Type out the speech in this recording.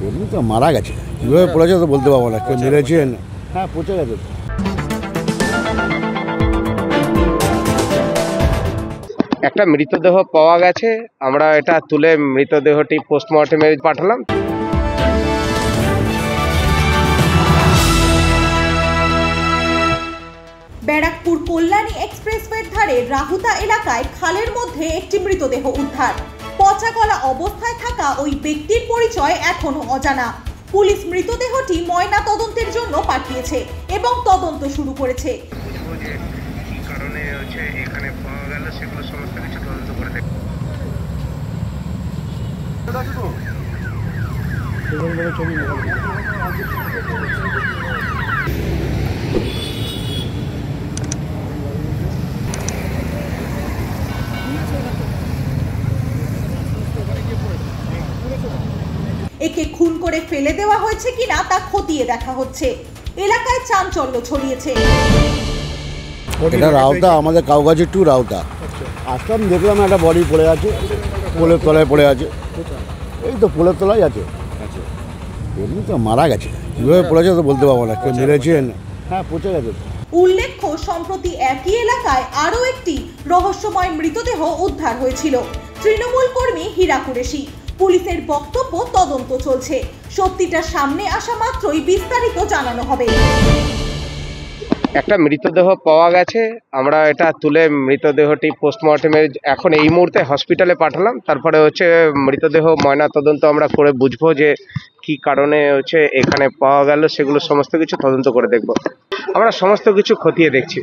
এমনি তো মারা গেছে, কীভাবে পড়েছে তো বলতে পারবো না, কেউ মেরেছেন। হ্যাঁ, পচে গেছে। একটা মৃতদেহ পাওয়া গেছে, আমরা এটা তুলে মৃতদেহটি পোস্টমর্টমে পাঠালাম। ব্যারাকপুর কল্যাণী এক্সপ্রেসওয়ের ধারে রাহুতা এলাকায় খালের মধ্যে একটি মৃতদেহ উদ্ধার। পচা গলা অবস্থায় থাকা ওই ব্যক্তির পরিচয় এখনো অজানা। পুলিশ মৃতদেহটি ময়না তদন্তের জন্য পাঠিয়েছে এবং তদন্ত শুরু করেছে। একে খুন করে ফেলে দেওয়া হয়েছে কিনা তা খতিয়ে দেখা হচ্ছে। এলাকায় চাঞ্চল্য ছড়িয়েছে। এটা রাউতা, আমাদের কাউগাছি টু রাউতা। আসলাম, দেখলাম একটা বডি পড়ে আছে, পোলের তলায় পড়ে আছে। এই তো পোলের তলায় আছে। এমনি তো মারা গেছে, কীভাবে পড়েছে তো বলতে পারবো না, কেউ মেরেছেন। হ্যাঁ, পচে গেছে। উল্লেখ্য, সম্প্রতি একই এলাকায় আরও একটি রহস্যময় মৃতদেহ উদ্ধার হয়েছিল। তৃণমূল কর্মী হীরা কুরেশি। পুলিশের বক্তব্য, তদন্ত চলছে। সত্যিটা সামনে আসা মাত্রই বিস্তারিত জানানো হবে। একটা মৃতদেহ পাওয়া গেছে, আমরা এটা তুলে মৃতদেহটি পোস্টমর্টমে এখন এই মুহূর্তে হসপিটালে পাঠালাম। তারপরে মৃতদেহ ময়না তদন্ত আমরা করে বুঝবো যে কি কারণে এখানে পাওয়া গেল, সেগুলো সমস্ত কিছু তদন্ত করে দেখব। আমরা সমস্ত কিছু খতিয়ে দেখছি।